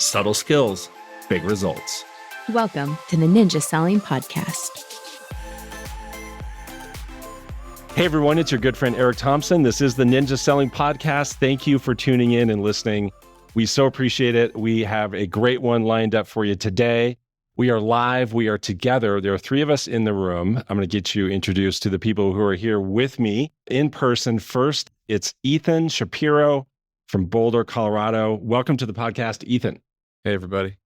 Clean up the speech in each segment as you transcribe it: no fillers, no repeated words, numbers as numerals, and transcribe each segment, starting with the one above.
Subtle skills, big results. Welcome to the Ninja Selling Podcast. Hey everyone, it's your good friend Eric Thompson. This is the Ninja Selling Podcast. Thank you for tuning in and listening. We so appreciate it. We have a great one lined up for you today. We are live. We are together. There are three of us in the room. I'm going to get you introduced to the people who are here with me in person. First, it's Ethan Shapiro from Boulder, Colorado. Welcome to the podcast, Ethan. Hey, everybody.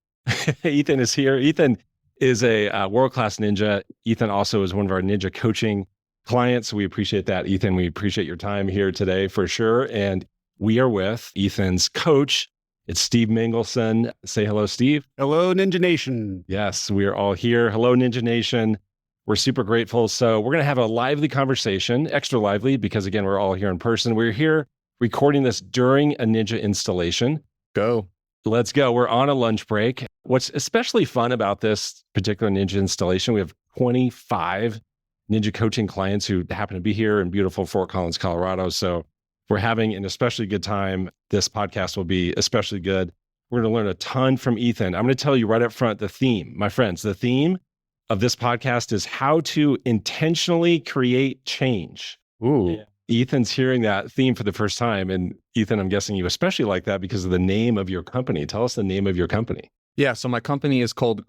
Ethan is here. Ethan is a world-class ninja. Ethan also is one of our ninja coaching clients. We appreciate that, Ethan. We appreciate your time here today for sure. And we are with Ethan's coach. It's Steve Mangelson. Say hello, Steve. Hello, Ninja Nation. Yes, we are all here. Hello, Ninja Nation. We're super grateful. So we're going to have a lively conversation, extra lively, because again, we're all here in person. We're here recording this during a ninja installation. Go. Let's go. We're on a lunch break. What's especially fun about this particular ninja installation, we have 25 ninja coaching clients who happen to be here in beautiful Fort Collins, Colorado. So we're having an especially good time. This podcast will be especially good. We're going to learn a ton from Ethan. I'm going to tell you right up front the theme, my friends. The theme of this podcast is how to intentionally create change. Ooh. Yeah. Ethan's hearing that theme for the first time. And Ethan, I'm guessing you especially like that because of the name of your company. Tell us the name of your company. Yeah, so my company is called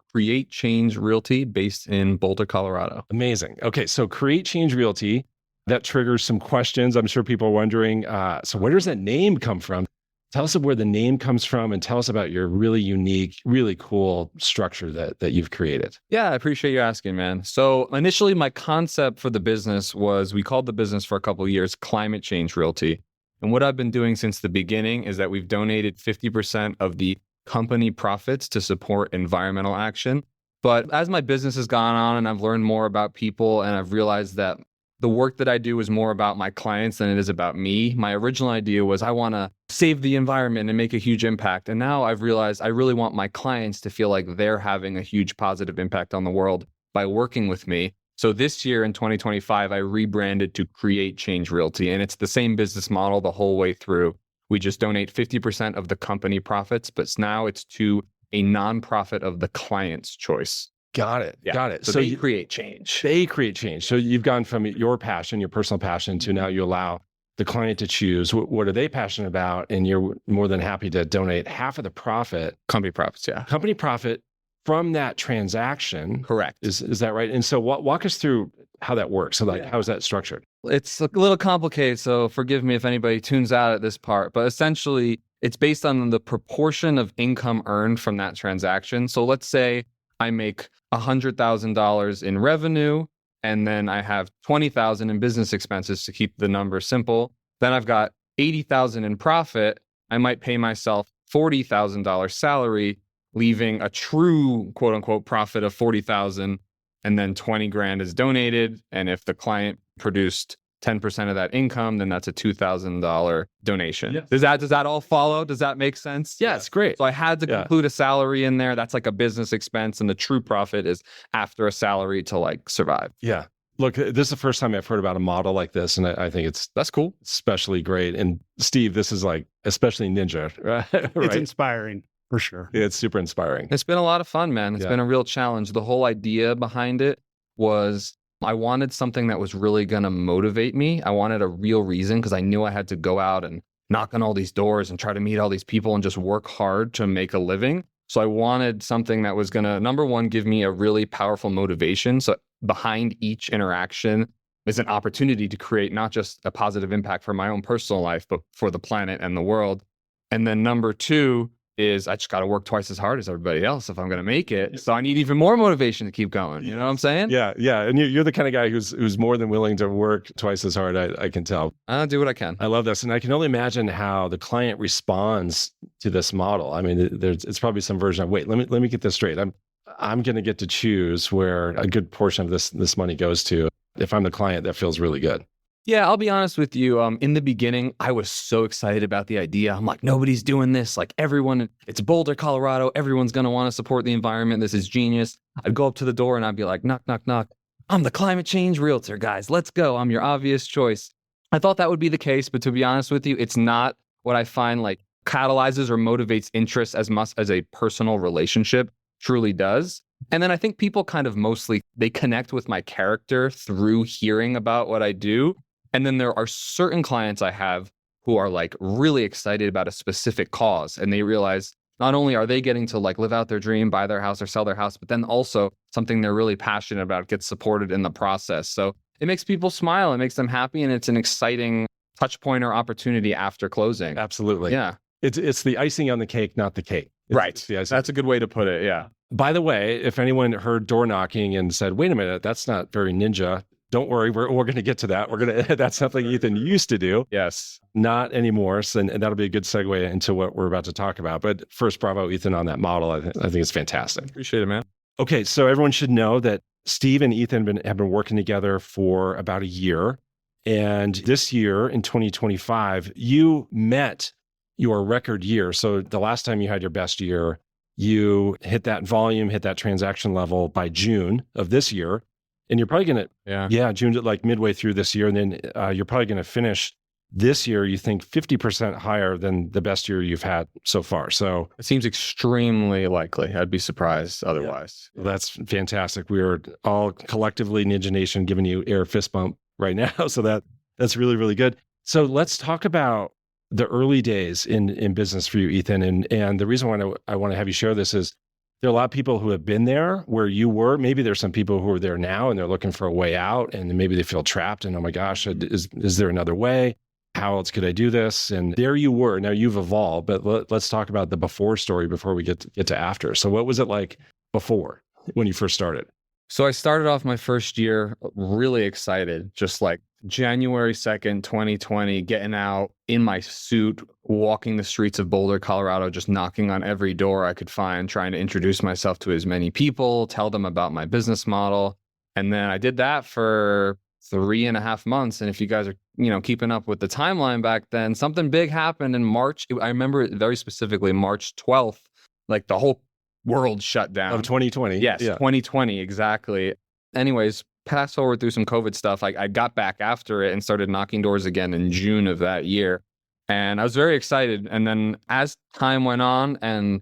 Change Realty, based in Boulder, Colorado. Amazing. Okay, so Change Realty, that triggers some questions. I'm sure people are wondering, so where does that name come from? Tell us where the name comes from and tell us about your really unique, really cool structure that you've created. Yeah, I appreciate you asking, man. So initially, my concept for the business was, we called the business for a couple of years Climate Change Realty. And what I've been doing since the beginning is that we've donated 50% of the company profits to support environmental action. But as my business has gone on and I've learned more about people and I've realized that the work that I do is more about my clients than it is about me. My original idea was I want to save the environment and make a huge impact. And now I've realized I really want my clients to feel like they're having a huge positive impact on the world by working with me. So this year in 2025, I rebranded to Change Realty. And it's the same business model the whole way through. We just donate 50% of the company profits, but now it's to a nonprofit of the client's choice. Got it. Yeah. Got it. So they create change. They create change. So you've gone from your passion, your personal passion, to now you allow the client to choose what are they passionate about, and you're more than happy to donate half of the profit. Company profits, yeah. Company profit from that transaction. Correct. Is that right? And so walk us through how that works. So how is that structured? It's a little complicated, so forgive me if anybody tunes out at this part, but essentially it's based on the proportion of income earned from that transaction. So let's say I make $100,000 in revenue, and then I have $20,000 in business expenses to keep the number simple. Then I've got $80,000 in profit. I might pay myself $40,000 salary, leaving a true quote unquote profit of $40,000, and then 20 grand is donated. And if the client produced 10% of that income, then that's a $2,000 donation. Yes. Does that all follow? Does that make sense? Yes, great. So I had to include a salary in there. That's like a business expense. And the true profit is after a salary to like survive. Yeah. Look, this is the first time I've heard about a model like this. And I think that's cool. Especially great. And Steve, this is like, especially ninja, right? It's inspiring for sure. It's super inspiring. It's been a lot of fun, man. It's been a real challenge. The whole idea behind it was I wanted something that was really going to motivate me. I wanted a real reason because I knew I had to go out and knock on all these doors and try to meet all these people and just work hard to make a living. So I wanted something that was going to, number one, give me a really powerful motivation. So behind each interaction is an opportunity to create not just a positive impact for my own personal life, but for the planet and the world. And then number two is I just got to work twice as hard as everybody else if I'm going to make it. So I need even more motivation to keep going. You know what I'm saying? Yeah. And you're the kind of guy who's more than willing to work twice as hard. I can tell. I'll do what I can. I love this. And I can only imagine how the client responds to this model. I mean, it's probably some version of, wait, let me get this straight. I'm going to get to choose where a good portion of this money goes to. If I'm the client, that feels really good. Yeah, I'll be honest with you. In the beginning, I was so excited about the idea. I'm like, nobody's doing this. Like everyone, it's Boulder, Colorado. Everyone's going to want to support the environment. This is genius. I'd go up to the door and I'd be like, knock, knock, knock. I'm the climate change realtor, guys. Let's go. I'm your obvious choice. I thought that would be the case, but to be honest with you, it's not what I find like catalyzes or motivates interest as much as a personal relationship truly does. And then I think people kind of mostly, they connect with my character through hearing about what I do. And then there are certain clients I have who are like really excited about a specific cause. And they realize not only are they getting to like live out their dream, buy their house or sell their house, but then also something they're really passionate about gets supported in the process. So it makes people smile, it makes them happy, and it's an exciting touch point or opportunity after closing. Absolutely. Yeah. It's the icing on the cake, not the cake. Right. The icing. That's a good way to put it. Yeah. By the way, if anyone heard door knocking and said, wait a minute, that's not very ninja, don't worry, we're going to get to that. That's something Ethan used to do. Yes. Not anymore. So, and that'll be a good segue into what we're about to talk about. But first, bravo, Ethan, on that model. I think it's fantastic. Appreciate it, man. Okay. So everyone should know that Steve and Ethan have been working together for about a year. And this year in 2025, you met your record year. So the last time you had your best year, you hit that volume, hit that transaction level by June of this year. And you're probably going to, June, like midway through this year. And then you're probably going to finish this year, you think 50% higher than the best year you've had so far. So it seems extremely likely. I'd be surprised otherwise. Yeah. Well, that's fantastic. We are all collectively, Ninja Nation, giving you air fist bump right now. So that's really, really good. So let's talk about the early days in business for you, Ethan. And the reason why I want to have you share this is there are a lot of people who have been there where you were. Maybe there's some people who are there now and they're looking for a way out, and maybe they feel trapped and, oh my gosh, is there another way? How else could I do this? And there you were. Now you've evolved, but let's talk about the before story before we get to after. So what was it like before when you first started? So I started off my first year really excited, just like January 2nd, 2020, getting out in my suit, walking the streets of Boulder, Colorado, just knocking on every door I could find, trying to introduce myself to as many people, tell them about my business model. And then I did that for 3.5 months. And if you guys are, keeping up with the timeline back then, something big happened in March. I remember it very specifically, March 12th, like the whole world shut down. Of 2020. Yes, yeah. 2020, exactly. Anyways, fast forward through some COVID stuff. I got back after it and started knocking doors again in June of that year. And I was very excited. And then as time went on and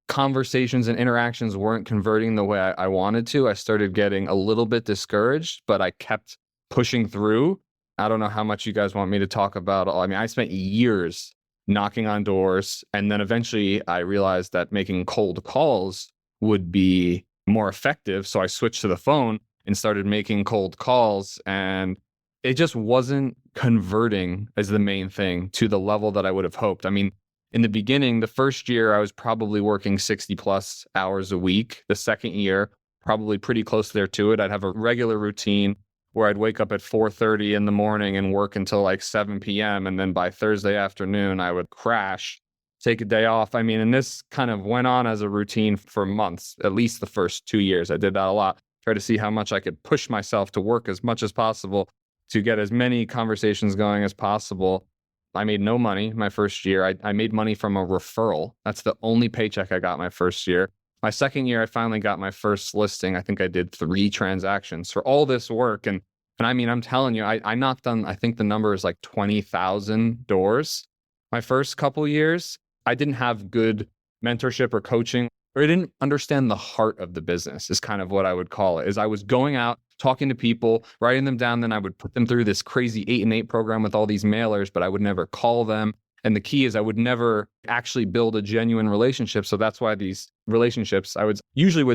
conversations and interactions weren't converting the way I wanted to, I started getting a little bit discouraged, but I kept pushing through. I don't know how much you guys want me to talk about. I mean, I spent years knocking on doors. And then eventually I realized that making cold calls would be more effective. So I switched to the phone and started making cold calls. And it just wasn't converting as the main thing to the level that I would have hoped. I mean, in the beginning, the first year, I was probably working 60 plus hours a week. The second year, probably pretty close there to it. I'd have a regular routine where I'd wake up at 4:30 in the morning and work until like 7 p.m. And then by Thursday afternoon, I would crash, take a day off. I mean, and this kind of went on as a routine for months, at least the first 2 years. I did that a lot, try to see how much I could push myself to work as much as possible to get as many conversations going as possible. I made no money my first year. I made money from a referral. That's the only paycheck I got my first year. My second year, I finally got my first listing. I think I did 3 transactions for all this work. And I mean, I'm telling you, I knocked on, I think the number is like 20,000 doors. My first couple years, I didn't have good mentorship or coaching, or I didn't understand the heart of the business is kind of what I would call it, is I was going out, talking to people, writing them down. Then I would put them through this crazy 8 and 8 program with all these mailers, but I would never call them. And the key is I would never actually build a genuine relationship. So that's why these relationships, I would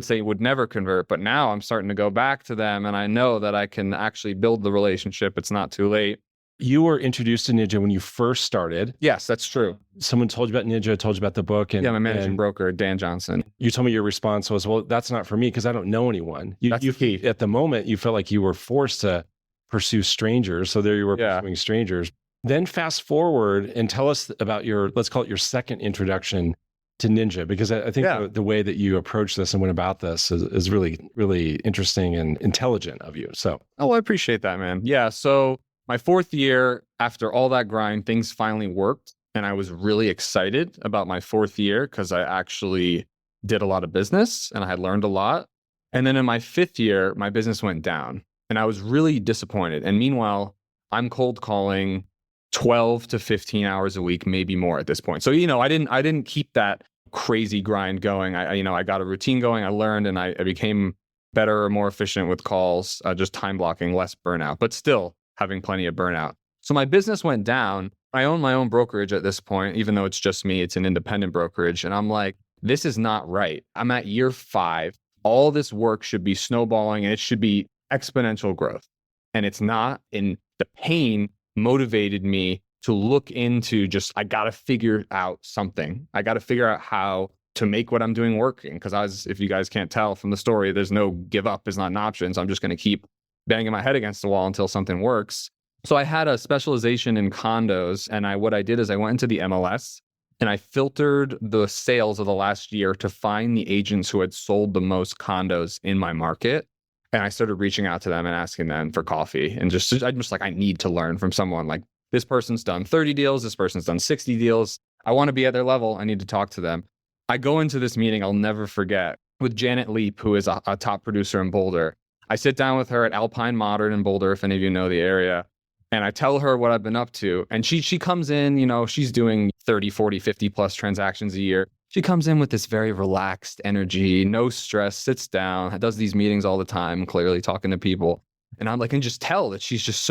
say would never convert. But now I'm starting to go back to them and I know that I can actually build the relationship. It's not too late. You were introduced to Ninja when you first started. Yes, that's true. Someone told you about Ninja, told you about the book. And, my managing broker, Dan Johnson. You told me your response was, well, that's not for me because I don't know anyone. That's the key. At the moment, you felt like you were forced to pursue strangers. So there you were pursuing strangers. Then fast forward and tell us about let's call it your second introduction to Ninja, because I think the way that you approach this and went about this is really, really interesting and intelligent of you. So, I appreciate that, man. Yeah. So my 4th year, after all that grind, things finally worked. And I was really excited about my 4th year because I actually did a lot of business and I had learned a lot. And then in my 5th year, my business went down and I was really disappointed. And meanwhile, I'm cold calling 12 to 15 hours a week, maybe more at this point. So, I didn't keep that crazy grind going. I got a routine going. I learned and I became better or more efficient with calls, just time blocking, less burnout, but still having plenty of burnout. So my business went down. I own my own brokerage at this point, even though it's just me, it's an independent brokerage. And I'm like, this is not right. I'm at year 5. All this work should be snowballing and it should be exponential growth. And it's not. And the pain motivated me to look into I got to figure out something. I got to figure out how to make what I'm doing working. Because if you guys can't tell from the story, there's no give up is not an option. So I'm just going to keep banging my head against the wall until something works. So I had a specialization in condos. And what I did is I went into the MLS and I filtered the sales of the last year to find the agents who had sold the most condos in my market. And I started reaching out to them and asking them for coffee. And I'm just like, I need to learn from someone. Like, this person's done 30 deals. This person's done 60 deals. I want to be at their level. I need to talk to them. I go into this meeting, I'll never forget, with Janet Leap, who is a top producer in Boulder. I sit down with her at Alpine Modern in Boulder, if any of you know the area. And I tell her what I've been up to. And she comes in, she's doing 30, 40, 50 plus transactions a year. She comes in with this very relaxed energy, no stress, sits down, does these meetings all the time, clearly talking to people. And I'm like, and just tell that she's just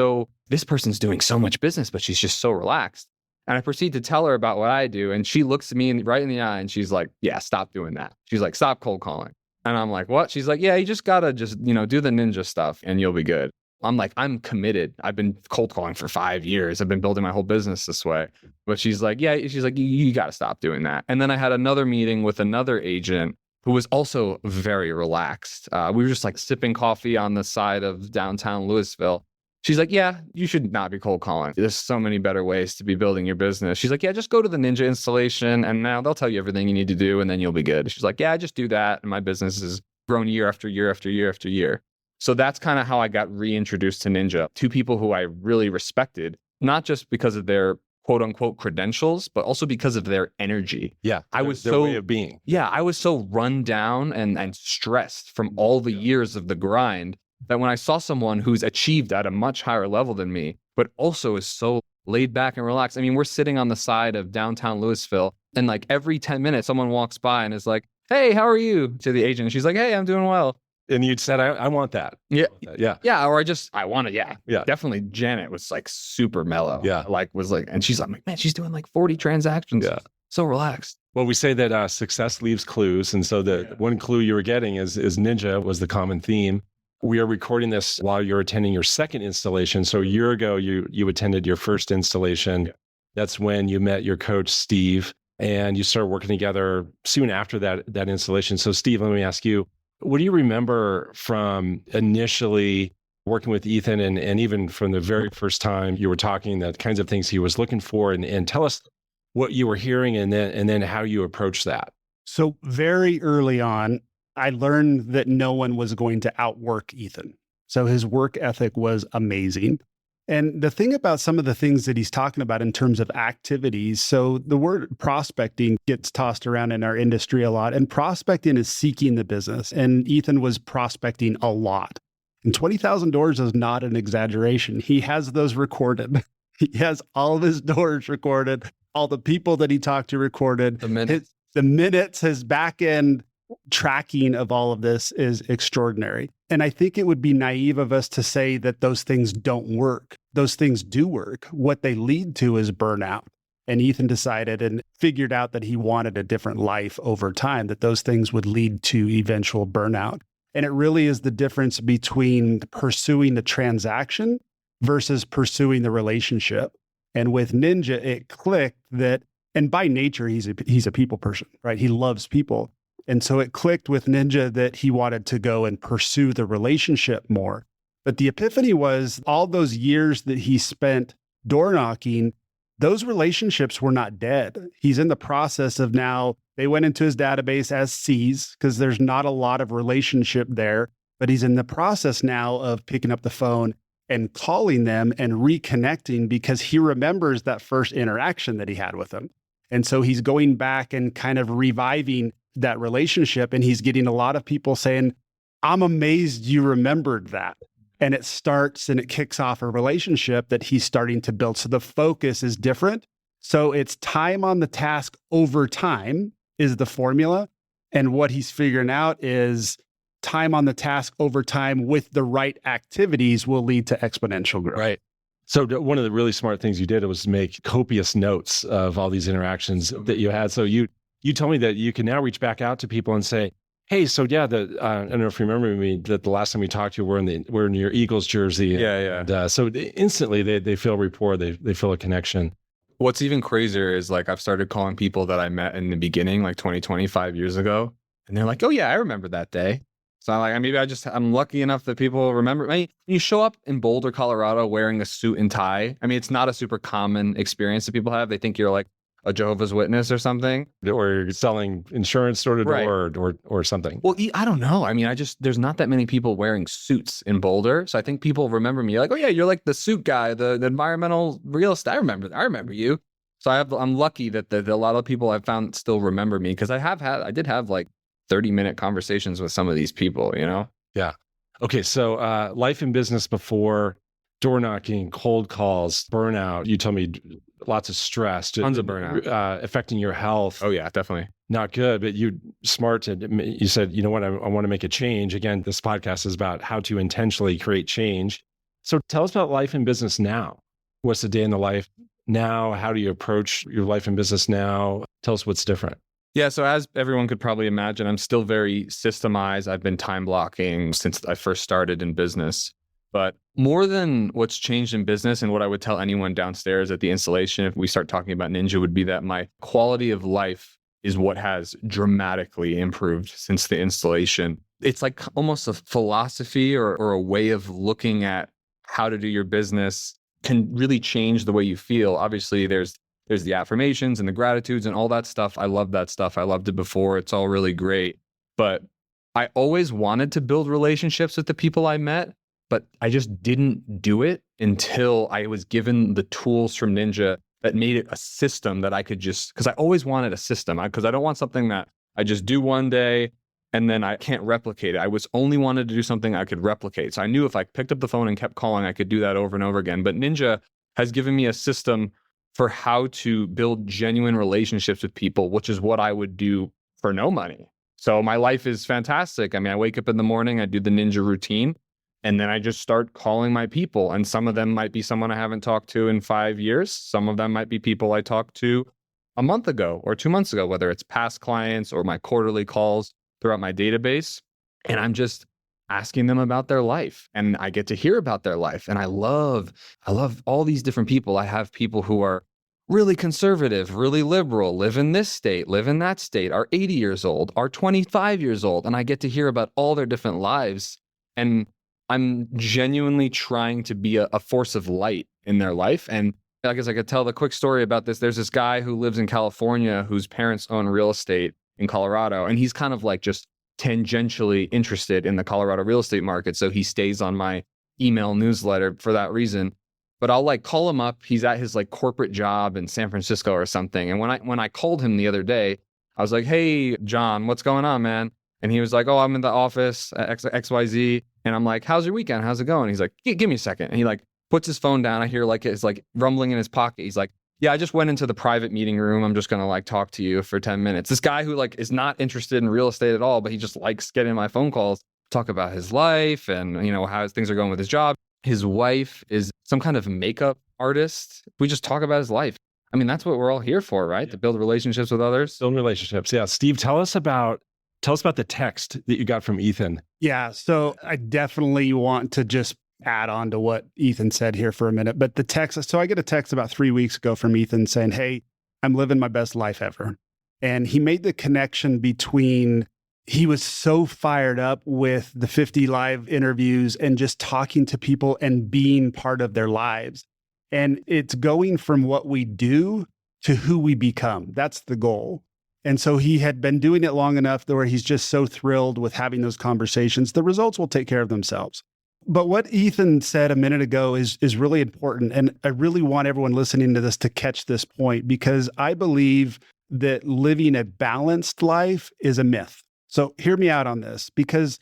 this person's doing so much business, but she's just so relaxed. And I proceed to tell her about what I do. And she looks at me right in the eye and she's like, yeah, stop doing that. She's like, stop cold calling. And I'm like, what? She's like, yeah, you just gotta do the ninja stuff and you'll be good. I'm like, I'm committed. I've been cold calling for 5 years. I've been building my whole business this way. But she's like, yeah, you got to stop doing that. And then I had another meeting with another agent who was also very relaxed. We were just like sipping coffee on the side of downtown Louisville. She's like, yeah, you should not be cold calling. There's so many better ways to be building your business. She's like, yeah, just go to the ninja installation and now they'll tell you everything you need to do and then you'll be good. She's like, yeah, I just do that. And my business has grown year after year after year after year. So that's kind of how I got reintroduced to Ninja. 2 people who I really respected, not just because of their quote unquote credentials, but also because of their energy. Yeah. I was their way of being. Yeah. I was so run down and stressed from all the years of the grind that when I saw someone who's achieved at a much higher level than me, but also is so laid back and relaxed. I mean, we're sitting on the side of downtown Louisville and like every 10 minutes, someone walks by and is like, hey, how are you? To the agent. And she's like, hey, I'm doing well. And you'd said, I want that. Yeah. Yeah. Yeah. Or I want it. Yeah. Yeah. Definitely. Janet was like super mellow. Yeah. And she's like, man, she's doing like 40 transactions. Yeah. So relaxed. Well, we say that success leaves clues. And so the one clue you were getting is Ninja was the common theme. We are recording this while you're attending your second installation. So a year ago, you attended your first installation. Yeah. That's when you met your coach, Steve, and you started working together soon after that installation. So Steve, let me ask you, what do you remember from initially working with Ethan and even from the very first time you were talking, the kinds of things he was looking for, and tell us what you were hearing and then how you approached that? So very early on, I learned that no one was going to outwork Ethan. So his work ethic was amazing. And the thing about some of the things that he's talking about in terms of activities, so the word prospecting gets tossed around in our industry a lot, and prospecting is seeking the business. And Ethan was prospecting a lot. And 20,000 doors is not an exaggeration. He has those recorded. He has all of his doors recorded, all the people that he talked to recorded. The minutes, his back end tracking of all of this is extraordinary. And I think it would be naive of us to say that those things don't work. Those things do work. What they lead to is burnout. And Ethan decided and figured out that he wanted a different life over time, that those things would lead to eventual burnout. And it really is the difference between pursuing the transaction versus pursuing the relationship. And with Ninja, it clicked that, and by nature, he's a people person, right? He loves people. And so it clicked with Ninja that he wanted to go and pursue the relationship more. But the epiphany was all those years that he spent door knocking, those relationships were not dead. He's in the process of now, they went into his database as C's because there's not a lot of relationship there, but he's in the process now of picking up the phone and calling them and reconnecting because he remembers that first interaction that he had with them. And so he's going back and kind of reviving that relationship. And he's getting a lot of people saying, I'm amazed you remembered that. and it starts and it kicks off a relationship that he's starting to build. So the focus is different. So it's time on the task over time is the formula. And what he's figuring out is time on the task over time with the right activities will lead to exponential growth. Right. So one of the really smart things you did was make copious notes of all these interactions that you had. So you told me that you can now reach back out to people and say, hey, so yeah, I don't know if you remember me, that the last time we talked to you, we're in your Eagles jersey. Yeah. And, so instantly they feel rapport, they feel a connection. What's even crazier is like I've started calling people that I met in the beginning, like 25 years ago. And they're like, oh yeah, I remember that day. So I'm lucky enough that people remember. I mean, you show up in Boulder, Colorado wearing a suit and tie. I mean, it's not a super common experience that people have. They think you're like a Jehovah's Witness or something. Or you're selling insurance door to door or something. Well, I don't know. I mean, there's not that many people wearing suits in Boulder. So I think people remember me like, oh yeah, you're like the suit guy, the environmental real estate. I remember you. So I'm lucky that a lot of people I've found still remember me because I did have like 30-minute conversations with some of these people, you know? Yeah. Okay. So life and business before, door knocking, cold calls, burnout. You told me lots of stress. Tons of burnout. Affecting your health. Oh yeah, definitely. Not good, but you said, you know what, I want to make a change. Again, this podcast is about how to intentionally create change. So tell us about life and business now. What's the day in the life now? How do you approach your life and business now? Tell us what's different. Yeah, so as everyone could probably imagine, I'm still very systemized. I've been time blocking since I first started in business. But more than what's changed in business and what I would tell anyone downstairs at the installation, if we start talking about Ninja, would be that my quality of life is what has dramatically improved since the installation. It's like almost a philosophy or a way of looking at how to do your business can really change the way you feel. Obviously, there's the affirmations and the gratitudes and all that stuff. I love that stuff. I loved it before. It's all really great. But I always wanted to build relationships with the people I met, but I just didn't do it until I was given the tools from Ninja that made it a system that I could because I always wanted a system, because I don't want something that I just do one day and then I can't replicate it. I only wanted to do something I could replicate. So I knew if I picked up the phone and kept calling, I could do that over and over again. But Ninja has given me a system for how to build genuine relationships with people, which is what I would do for no money. So my life is fantastic. I mean, I wake up in the morning, I do the Ninja routine, and then I just start calling my people. And some of them might be someone I haven't talked to in 5 years. Some of them might be people I talked to a month ago or 2 months ago, whether it's past clients or my quarterly calls throughout my database. And I'm just asking them about their life, and I get to hear about their life. And I love all these different people. I have people who are really conservative, really liberal, live in this state, live in that state, are 80 years old, are 25 years old. And I get to hear about all their different lives. And I'm genuinely trying to be a force of light in their life. And I guess I could tell the quick story about this. There's this guy who lives in California whose parents own real estate in Colorado. And he's kind of like just tangentially interested in the Colorado real estate market. So he stays on my email newsletter for that reason. But I'll like call him up. He's at his like corporate job in San Francisco or something. And when I called him the other day, I was like, hey, John, what's going on, man? And he was like, oh, I'm in the office at XYZ. And I'm like, how's your weekend? How's it going? He's like, give me a second. And he like puts his phone down. I hear like it's like rumbling in his pocket. He's like, yeah, I just went into the private meeting room. I'm just going to like talk to you for 10 minutes. This guy who like is not interested in real estate at all, but he just likes getting my phone calls, talk about his life and, you know, how things are going with his job. His wife is some kind of makeup artist. We just talk about his life. I mean, that's what we're all here for, right? Yeah. To build relationships with others. Build relationships. Yeah. Steve, tell us about the text that you got from Ethan. Yeah. So I definitely want to just add on to what Ethan said here for a minute. But the text, so I get a text about 3 weeks ago from Ethan saying, hey, I'm living my best life ever. And he made the connection between, he was so fired up with the 50 live interviews and just talking to people and being part of their lives. And it's going from what we do to who we become. That's the goal. And so he had been doing it long enough where he's just so thrilled with having those conversations. The results will take care of themselves. But what Ethan said a minute ago is really important. And I really want everyone listening to this to catch this point, because I believe that living a balanced life is a myth. So hear me out on this, because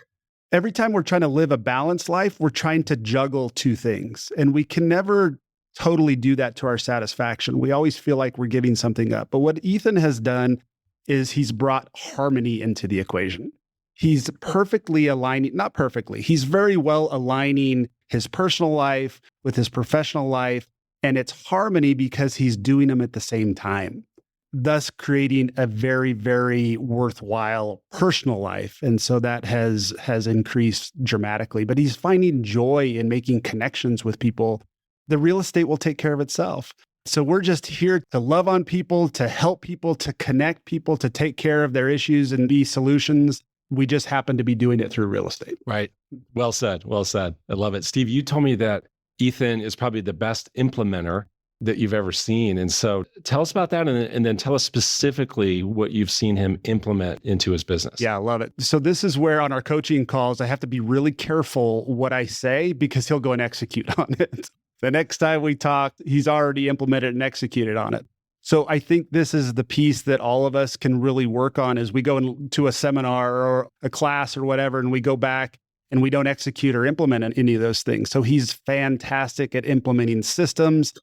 Every time we're trying to live a balanced life, we're trying to juggle two things. And we can never totally do that to our satisfaction. We always feel like we're giving something up. But what Ethan has done is he's brought harmony into the equation. He's perfectly aligning, not perfectly, he's very well aligning his personal life with his professional life. And it's harmony because he's doing them at the same time, thus creating a very, very worthwhile personal life. And so that has increased dramatically. But he's finding joy in making connections with people. The real estate will take care of itself. So we're just here to love on people, to help people, to connect people, to take care of their issues and be solutions. We just happen to be doing it through real estate. Right. Well said. Well said. I love it. Steve, you told me that Ethan is probably the best implementer that you've ever seen. And so tell us about that, and then tell us specifically what you've seen him implement into his business. Yeah, I love it. So this is where on our coaching calls, I have to be really careful what I say because he'll go and execute on it. The next time we talk, he's already implemented and executed on it. So I think this is the piece that all of us can really work on as we go into a seminar or a class or whatever, and we go back and we don't execute or implement any of those things. So he's fantastic at implementing systems.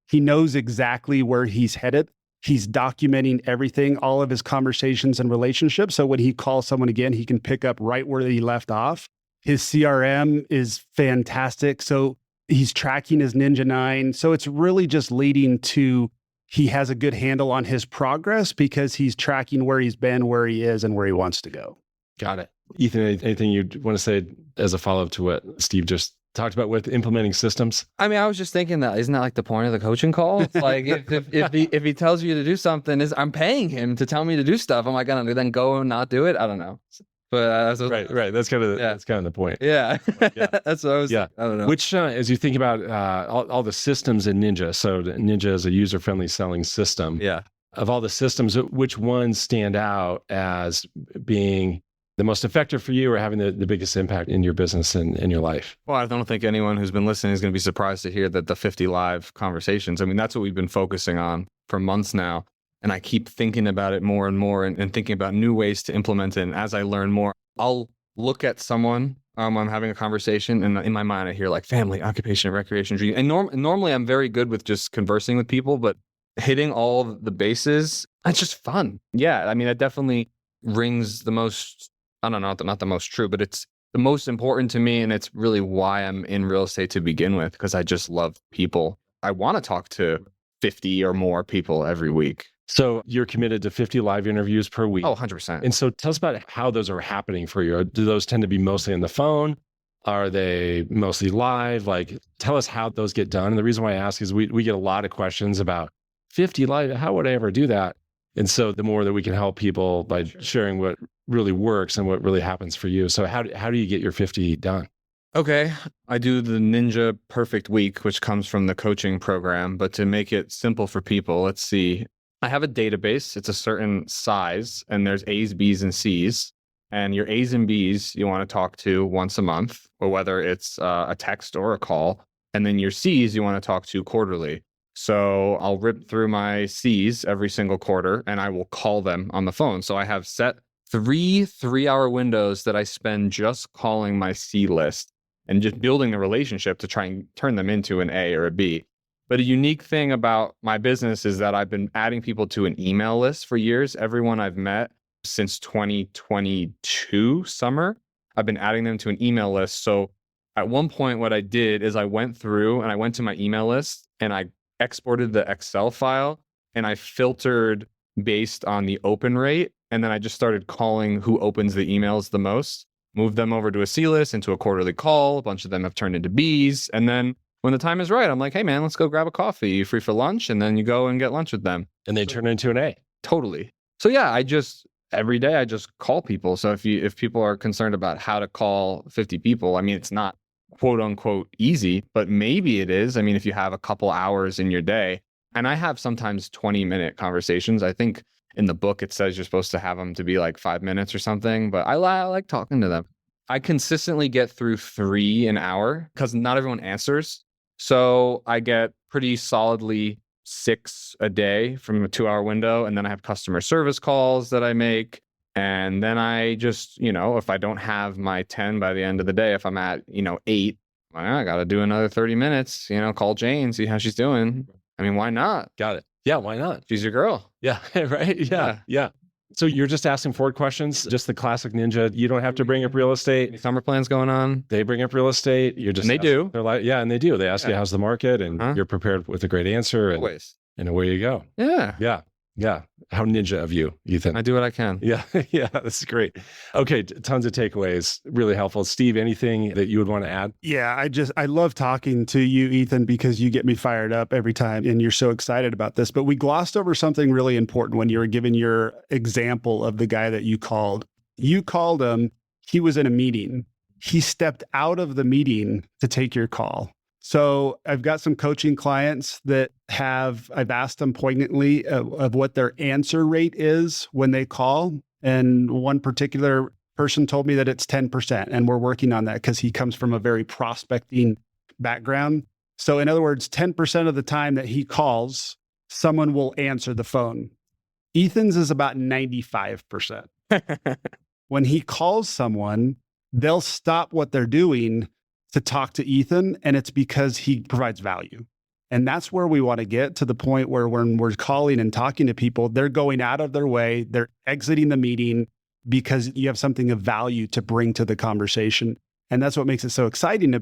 He knows exactly where he's headed. He's documenting everything, all of his conversations and relationships. So when he calls someone again, he can pick up right where he left off. His CRM is fantastic. So he's tracking his Ninja 9. So it's really just leading to he has a good handle on his progress because he's tracking where he's been, where he is, and where he wants to go. Got it. Ethan, anything you want to say as a follow-up to what Steve just talked about with implementing systems? I mean, I was just thinking that isn't that like the point of the coaching call? It's like if he tells you to do something, I'm paying him to tell me to do stuff. Am I gonna then go and not do it? I don't know. But right. That's kind of that's kind of the point. Yeah, yeah. That's what I was. Yeah, I don't know. Which as you think about all the systems in Ninja, so Ninja is a user-friendly selling system. Yeah. Of all the systems, which ones stand out as being the most effective for you or having the biggest impact in your business and in your life? Well, I don't think anyone who's been listening is going to be surprised to hear that the 50 live conversations, I mean, that's what we've been focusing on for months now. And I keep thinking about it more and more and thinking about new ways to implement it. And as I learn more, I'll look at someone, I'm having a conversation, and in my mind, I hear like family, occupation, recreation, dream. And normally I'm very good with just conversing with people, but hitting all the bases, it's just fun. Yeah, I mean, it definitely rings the most, I don't know, not the most true, but it's the most important to me. And it's really why I'm in real estate to begin with, because I just love people. I want to talk to 50 or more people every week. So you're committed to 50 live interviews per week? Oh, 100%. And so tell us about how those are happening for you. Do those tend to be mostly on the phone? Are they mostly live? Like, tell us how those get done. And the reason why I ask is we get a lot of questions about 50 live. How would I ever do that? And so the more that we can help people by sharing what really works and what really happens for you. So how do you get your 50 done? Okay. I do the Ninja Perfect Week, which comes from the coaching program. But to make it simple for people, let's see. I have a database. It's a certain size, and there's A's, B's, and C's. And your A's and B's you want to talk to once a month, or whether it's a text or a call. And then your C's you want to talk to quarterly. So I'll rip through my C's every single quarter, and I will call them on the phone. So I have set 3-hour windows that I spend just calling my C list and just building the relationship to try and turn them into an A or a B. But a unique thing about my business is that I've been adding people to an email list for years. Everyone I've met since 2022 summer, I've been adding them to an email list. So at one point, what I did is I went through and I went to my email list and I exported the Excel file and I filtered based on the open rate. And then I just started calling who opens the emails the most, moved them over to a C list, into a quarterly call. A bunch of them have turned into Bs. And then when the time is right, I'm like, hey, man, let's go grab a coffee. You free for lunch? And then you go and get lunch with them. And they turn into an A. Totally. So yeah, every day I just call people. So if people are concerned about how to call 50 people, I mean, it's not quote unquote easy, but maybe it is. I mean, if you have a couple hours in your day, and I have sometimes 20-minute conversations. I think in the book, it says you're supposed to have them to be like 5 minutes or something, but I like talking to them. I consistently get through 3 an hour because not everyone answers. So I get pretty solidly 6 a day from a 2-hour window. And then I have customer service calls that I make. And then I just, if I don't have my 10 by the end of the day, if I'm at, 8, I got to do another 30 minutes, call Jane, see how she's doing. I mean, why not? Got it. Yeah, why not? She's your girl. Yeah, right? Yeah. So you're just asking Ford questions, just the classic ninja. You don't have to bring up real estate. Any summer plans going on? They bring up real estate. You're just And they do. They're like, yeah, and they do. They ask you how's the market, and you're prepared with a great answer. Always. And away you go. Yeah. Yeah. How ninja of you, Ethan. I do what I can. Yeah. That's great. Okay. Tons of takeaways. Really helpful. Steve, anything that you would want to add? Yeah, I love talking to you, Ethan, because you get me fired up every time and you're so excited about this. But we glossed over something really important when you were giving your example of the guy that you called. You called him, he was in a meeting. He stepped out of the meeting to take your call. So I've got some coaching clients that I've asked them poignantly of what their answer rate is when they call. And one particular person told me that it's 10%. And we're working on that because he comes from a very prospecting background. So in other words, 10% of the time that he calls, someone will answer the phone. Ethan's is about 95%. When he calls someone, they'll stop what they're doing to talk to Ethan, and it's because he provides value. And that's where we want to get to the point where when we're calling and talking to people, they're going out of their way, they're exiting the meeting because you have something of value to bring to the conversation. And that's what makes it so exciting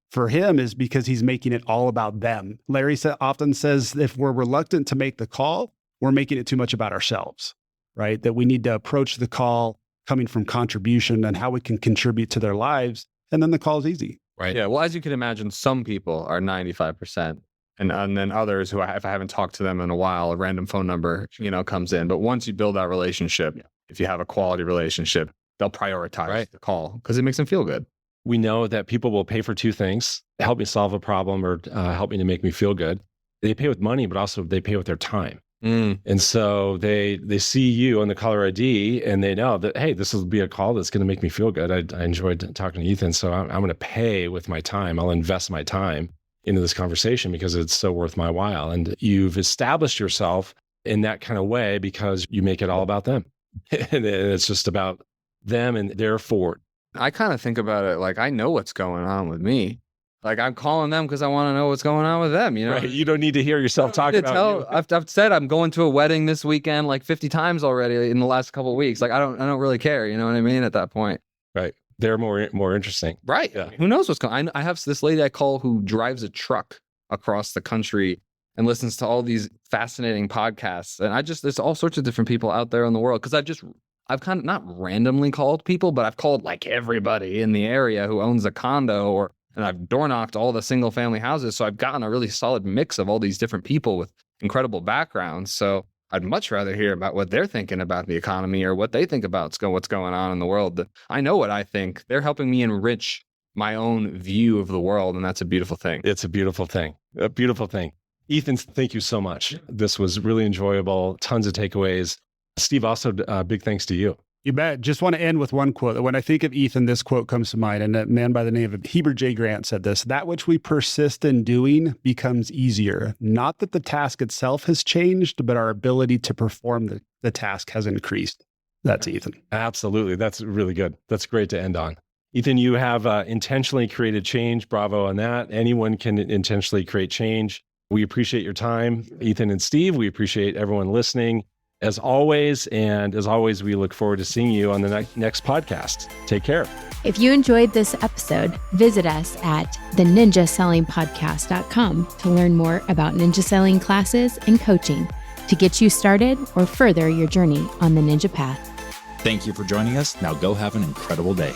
for him is because he's making it all about them. Larry often says if we're reluctant to make the call, we're making it too much about ourselves, right? That we need to approach the call coming from contribution and how we can contribute to their lives. And then the call is easy. Right. Yeah. Well, as you can imagine, some people are 95%. And then others who, if I haven't talked to them in a while, a random phone number, comes in. But once you build that relationship, if you have a quality relationship, they'll prioritize the call because it makes them feel good. We know that people will pay for two things: help me solve a problem or help me to make me feel good. They pay with money, but also they pay with their time. And so they see you on the caller ID and they know that, hey, this will be a call that's going to make me feel good. I enjoyed talking to Ethan, so I'm going to pay with my time. I'll invest my time into this conversation because it's so worth my while. And you've established yourself in that kind of way because you make it all about them. And it's just about them and their Ford. I kind of think about it like I know what's going on with me. Like I'm calling them because I want to know what's going on with them, Right. You don't need to hear yourself talk about you. I've said I'm going to a wedding this weekend like 50 times already in the last couple of weeks. Like I don't really care. You know what I mean? At that point. Right. They're more interesting. Right. Yeah. Who knows what's going on? I have this lady I call who drives a truck across the country and listens to all these fascinating podcasts. And there's all sorts of different people out there in the world. Cause I've kind of not randomly called people, but I've called like everybody in the area who owns a condo and I've door knocked all the single family houses. So I've gotten a really solid mix of all these different people with incredible backgrounds. So I'd much rather hear about what they're thinking about the economy or what they think about what's going on in the world. I know what I think. They're helping me enrich my own view of the world. And that's a beautiful thing. It's a beautiful thing. A beautiful thing. Ethan, thank you so much. This was really enjoyable. Tons of takeaways. Steve, also big thanks to you. You bet. Just want to end with one quote. When I think of Ethan, this quote comes to mind. And a man by the name of Heber J. Grant said this: "That which we persist in doing becomes easier. Not that the task itself has changed, but our ability to perform the task has increased." That's Ethan. Absolutely. That's really good. That's great to end on. Ethan, you have intentionally created change. Bravo on that. Anyone can intentionally create change. We appreciate your time, Ethan and Steve. We appreciate everyone listening. As always, we look forward to seeing you on the next podcast. Take care. If you enjoyed this episode, visit us at theninjasellingpodcast.com to learn more about ninja selling classes and coaching to get you started or further your journey on the ninja path. Thank you for joining us. Now go have an incredible day.